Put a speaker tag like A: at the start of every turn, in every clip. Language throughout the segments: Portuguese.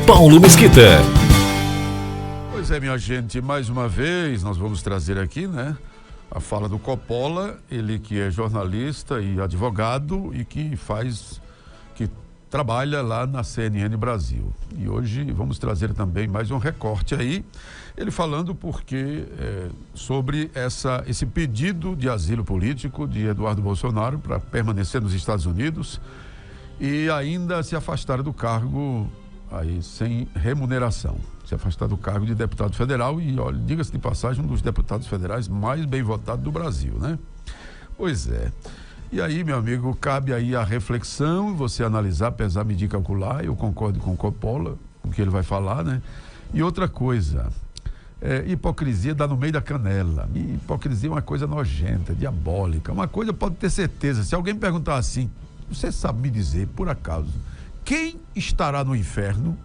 A: Paulo Mesquita.
B: Pois é, minha gente, mais uma vez nós vamos trazer aqui, né, a fala do Coppola, ele que é jornalista e advogado e que trabalha lá na CNN Brasil. E hoje vamos trazer também mais um recorte aí, ele falando sobre esse pedido de asilo político de Eduardo Bolsonaro para permanecer nos Estados Unidos e ainda se afastar do cargo aí sem remuneração, se afastar do cargo de deputado federal e, olha, diga-se de passagem, um dos deputados federais mais bem votados do Brasil, né? Pois é. E aí, meu amigo, cabe aí a reflexão, você analisar, pesar, medir, calcular. Eu concordo com o Coppola, com o que ele vai falar, né? E outra coisa, hipocrisia dá no meio da canela. E hipocrisia é uma coisa nojenta, diabólica. Uma coisa pode ter certeza, se alguém perguntar assim, você sabe me dizer, por acaso, quem estará no inferno?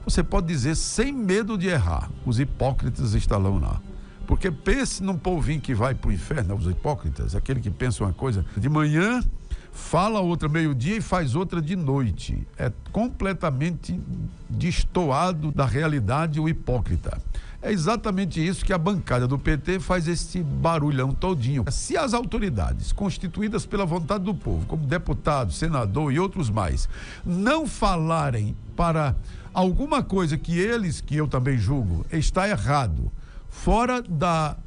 B: Você pode dizer sem medo de errar, os hipócritas estarão lá. Porque pense num povinho que vai para o inferno, os hipócritas, aquele que pensa uma coisa de manhã, fala outra meio-dia e faz outra de noite. É completamente destoado da realidade o hipócrita. É exatamente isso que a bancada do PT faz, esse barulhão todinho. Se as autoridades constituídas pela vontade do povo, como deputado, senador e outros mais, não falarem para alguma coisa que eu também julgo, está errado, fora da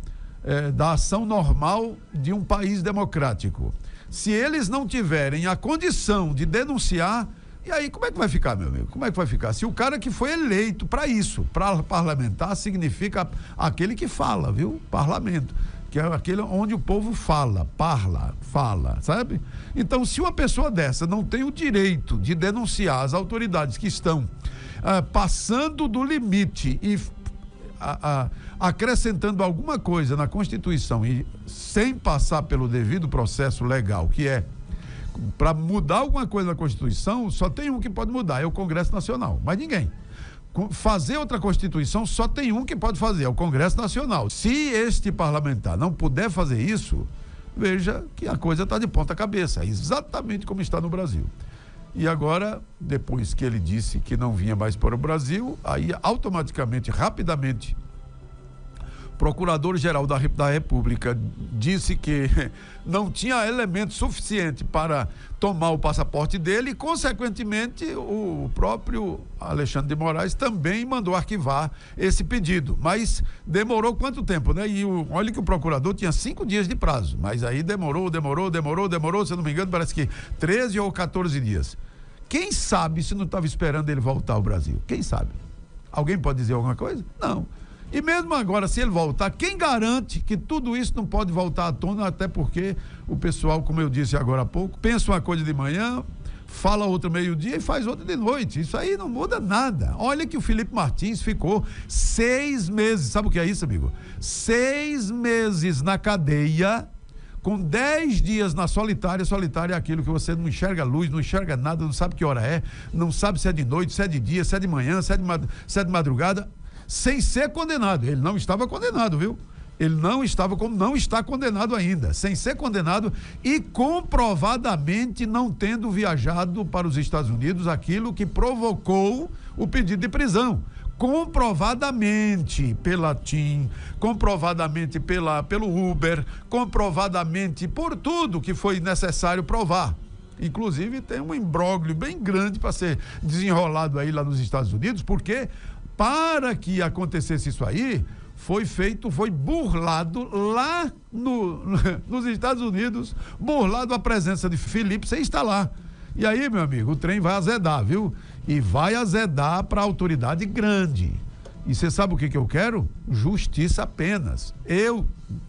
B: ação normal de um país democrático. Se eles não tiverem a condição de denunciar, e aí como é que vai ficar, meu amigo? Como é que vai ficar? Se o cara que foi eleito para isso, para parlamentar, significa aquele que fala, viu? Parlamento, que é aquele onde o povo fala, sabe? Então, se uma pessoa dessa não tem o direito de denunciar as autoridades que estão passando do limite e acrescentando alguma coisa na Constituição e sem passar pelo devido processo legal, que é para mudar alguma coisa na Constituição, só tem um que pode mudar, é o Congresso Nacional, mas ninguém. Fazer outra Constituição, só tem um que pode fazer, é o Congresso Nacional. Se este parlamentar não puder fazer isso, veja que a coisa está de ponta cabeça, exatamente como está no Brasil. E agora, depois que ele disse que não vinha mais para o Brasil, aí automaticamente, rapidamente, o Procurador-Geral da República disse que não tinha elemento suficiente para tomar o passaporte dele e, consequentemente, o próprio Alexandre de Moraes também mandou arquivar esse pedido. Mas demorou quanto tempo, né? E olha que o procurador tinha 5 dias de prazo, mas aí demorou, se eu não me engano, parece que 13 ou 14 dias. Quem sabe se não estava esperando ele voltar ao Brasil? Quem sabe? Alguém pode dizer alguma coisa? Não. E mesmo agora, se ele voltar, quem garante que tudo isso não pode voltar à tona, até porque o pessoal, como eu disse agora há pouco, pensa uma coisa de manhã, fala outra meio-dia e faz outra de noite. Isso aí não muda nada. Olha que o Felipe Martins ficou 6 meses, sabe o que é isso, amigo? 6 meses na cadeia, com 10 dias na solitária. Solitária é aquilo que você não enxerga luz, não enxerga nada, não sabe que hora é, não sabe se é de noite, se é de dia, se é de manhã, se é de madrugada, sem ser condenado. Ele não estava condenado, viu? Ele não estava, como não está condenado ainda, sem ser condenado e comprovadamente não tendo viajado para os Estados Unidos, aquilo que provocou o pedido de prisão. Comprovadamente pela TIM, comprovadamente pelo Uber, comprovadamente por tudo que foi necessário provar. Inclusive tem um imbróglio bem grande para ser desenrolado aí lá nos Estados Unidos, porque para que acontecesse isso aí, foi burlado lá nos Estados Unidos, burlado a presença de Felipe sem estar lá. E aí, meu amigo, o trem vai azedar, viu? E vai azedar para a autoridade grande. E você sabe o que eu quero? Justiça apenas.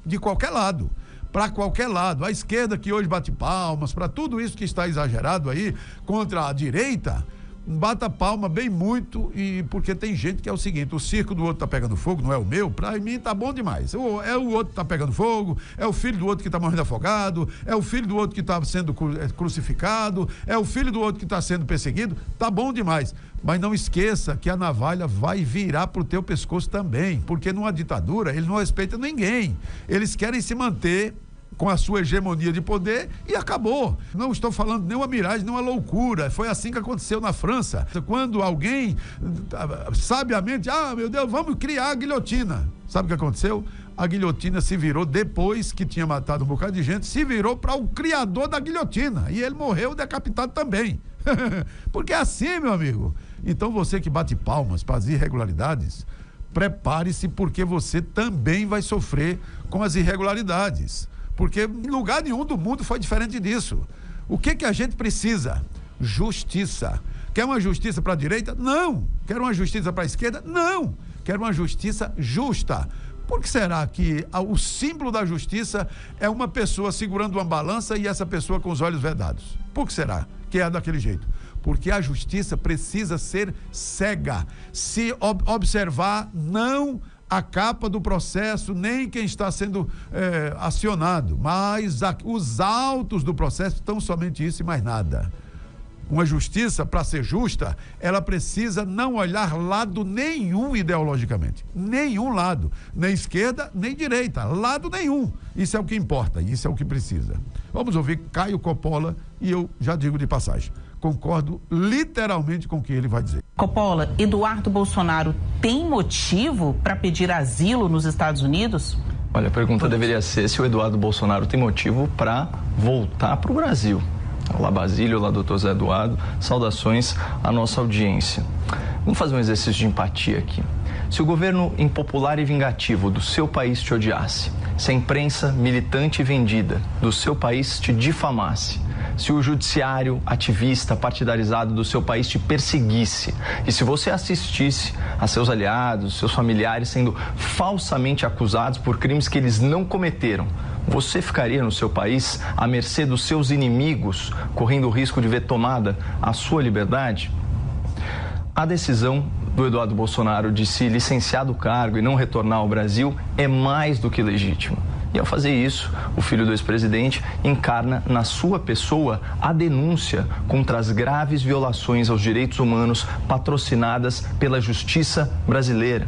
B: De qualquer lado. Para qualquer lado. A esquerda que hoje bate palmas, para tudo isso que está exagerado aí, contra a direita, bata palma bem muito, e porque tem gente que é o seguinte: o circo do outro tá pegando fogo, não é o meu, pra mim tá bom demais. É o outro que tá pegando fogo, é o filho do outro que tá morrendo afogado, é o filho do outro que tá sendo crucificado, é o filho do outro que tá sendo perseguido, tá bom demais. Mas não esqueça que a navalha vai virar pro teu pescoço também, porque numa ditadura eles não respeitam ninguém, eles querem se manter com a sua hegemonia de poder e acabou. Não estou falando nenhuma miragem, nenhuma loucura. Foi assim que aconteceu na França. Quando alguém, sabiamente, meu Deus, vamos criar a guilhotina. Sabe o que aconteceu? A guilhotina se virou, depois que tinha matado um bocado de gente, se virou para o criador da guilhotina. E ele morreu decapitado também. Porque é assim, meu amigo. Então você que bate palmas para as irregularidades, prepare-se, porque você também vai sofrer com as irregularidades. Porque em lugar nenhum do mundo foi diferente disso. O que a gente precisa? Justiça. Quer uma justiça para a direita? Não. Quer uma justiça para a esquerda? Não. Quer uma justiça justa. Por que será que o símbolo da justiça é uma pessoa segurando uma balança e essa pessoa com os olhos vedados? Por que será que é daquele jeito? Porque a justiça precisa ser cega. Se observar, não a capa do processo, nem quem está sendo acionado, mas os autos do processo, tão somente isso e mais nada. Uma justiça, para ser justa, ela precisa não olhar lado nenhum ideologicamente. Nenhum lado. Nem esquerda, nem direita. Lado nenhum. Isso é o que importa, isso é o que precisa. Vamos ouvir Caio Coppola e eu já digo de passagem. Concordo literalmente com o que ele vai dizer.
A: Coppola, Eduardo Bolsonaro tem motivo para pedir asilo nos Estados Unidos?
C: Olha, a pergunta deveria ser se o Eduardo Bolsonaro tem motivo para voltar para o Brasil. Olá, Basílio, olá, doutor Zé Eduardo. Saudações à nossa audiência. Vamos fazer um exercício de empatia aqui. Se o governo impopular e vingativo do seu país te odiasse, se a imprensa militante e vendida do seu país te difamasse, se o judiciário ativista partidarizado do seu país te perseguisse e se você assistisse a seus aliados, seus familiares sendo falsamente acusados por crimes que eles não cometeram, você ficaria no seu país à mercê dos seus inimigos, correndo o risco de ver tomada a sua liberdade? A decisão do Eduardo Bolsonaro de se licenciar do cargo e não retornar ao Brasil é mais do que legítima. E ao fazer isso, o filho do ex-presidente encarna na sua pessoa a denúncia contra as graves violações aos direitos humanos patrocinadas pela justiça brasileira.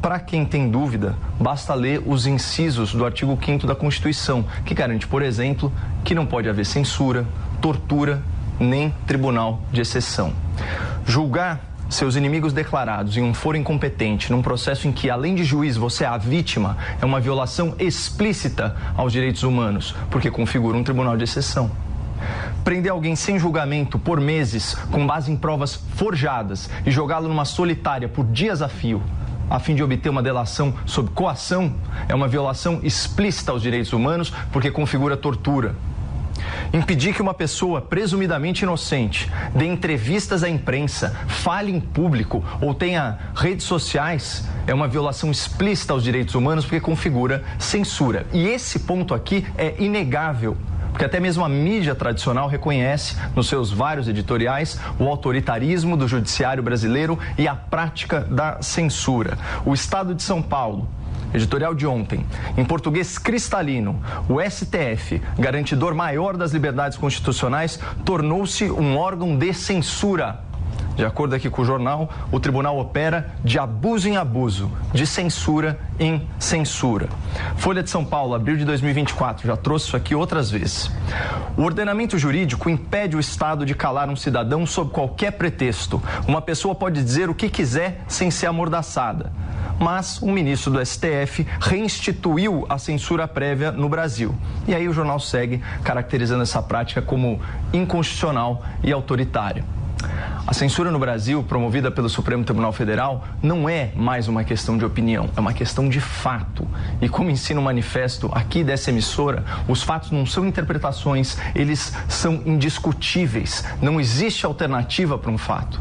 C: Para quem tem dúvida, basta ler os incisos do artigo 5º da Constituição, que garante, por exemplo, que não pode haver censura, tortura, nem tribunal de exceção. Julgar seus inimigos declarados em um foro incompetente, num processo em que, além de juiz, você é a vítima, é uma violação explícita aos direitos humanos, porque configura um tribunal de exceção. Prender alguém sem julgamento por meses, com base em provas forjadas, e jogá-lo numa solitária por dias a fio, a fim de obter uma delação sob coação, é uma violação explícita aos direitos humanos, porque configura tortura. Impedir que uma pessoa presumidamente inocente dê entrevistas à imprensa, fale em público ou tenha redes sociais é uma violação explícita aos direitos humanos, porque configura censura. E esse ponto aqui é inegável, porque até mesmo a mídia tradicional reconhece, nos seus vários editoriais, o autoritarismo do judiciário brasileiro e a prática da censura. O Estado de São Paulo, editorial de ontem, em português cristalino, o STF, garantidor maior das liberdades constitucionais, tornou-se um órgão de censura. De acordo aqui com o jornal, o tribunal opera de abuso em abuso, de censura em censura. Folha de São Paulo, abril de 2024, já trouxe isso aqui outras vezes. O ordenamento jurídico impede o Estado de calar um cidadão sob qualquer pretexto. Uma pessoa pode dizer o que quiser sem ser amordaçada. Mas um ministro do STF reinstituiu a censura prévia no Brasil. E aí o jornal segue caracterizando essa prática como inconstitucional e autoritária. A censura no Brasil, promovida pelo Supremo Tribunal Federal, não é mais uma questão de opinião, é uma questão de fato. E como ensina o manifesto aqui dessa emissora, os fatos não são interpretações, eles são indiscutíveis. Não existe alternativa para um fato.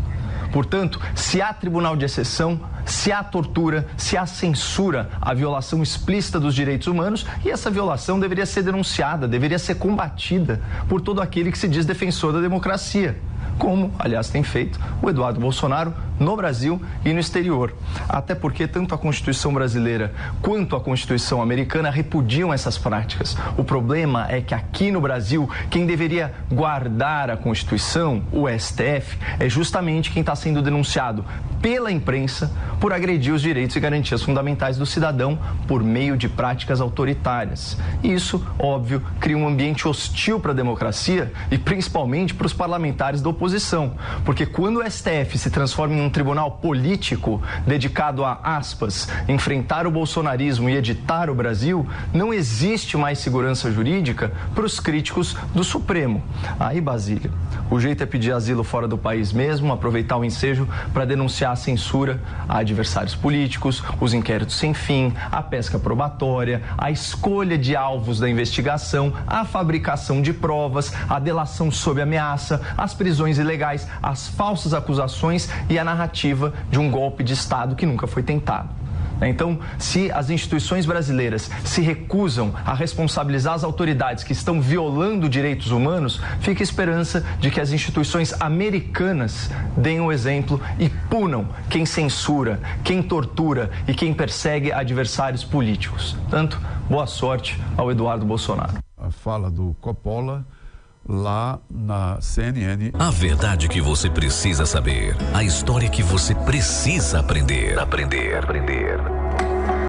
C: Portanto, se há tribunal de exceção, se há tortura, se há censura, há violação explícita dos direitos humanos, e essa violação deveria ser denunciada, deveria ser combatida por todo aquele que se diz defensor da democracia. como, aliás, tem feito o Eduardo Bolsonaro no Brasil e no exterior. Até porque tanto a Constituição brasileira quanto a Constituição americana repudiam essas práticas. O problema é que aqui no Brasil, quem deveria guardar a Constituição, o STF, é justamente quem está sendo denunciado pela imprensa por agredir os direitos e garantias fundamentais do cidadão por meio de práticas autoritárias. E isso, óbvio, cria um ambiente hostil para a democracia e principalmente para os parlamentares da oposição. Porque quando o STF se transforma em um tribunal político dedicado a, aspas, enfrentar o bolsonarismo e editar o Brasil, não existe mais segurança jurídica para os críticos do Supremo. Aí, Basílio, o jeito é pedir asilo fora do país mesmo, aproveitar o ensejo para denunciar a censura a adversários políticos, os inquéritos sem fim, a pesca probatória, a escolha de alvos da investigação, a fabricação de provas, a delação sob ameaça, as prisões ilegais, as falsas acusações e a narrativa de um golpe de Estado que nunca foi tentado. Então, se as instituições brasileiras se recusam a responsabilizar as autoridades que estão violando direitos humanos, fica a esperança de que as instituições americanas deem o exemplo e punam quem censura, quem tortura e quem persegue adversários políticos. Portanto, boa sorte ao Eduardo Bolsonaro.
B: A fala do Coppola lá na CNN.
D: A verdade que você precisa saber. A história que você precisa aprender.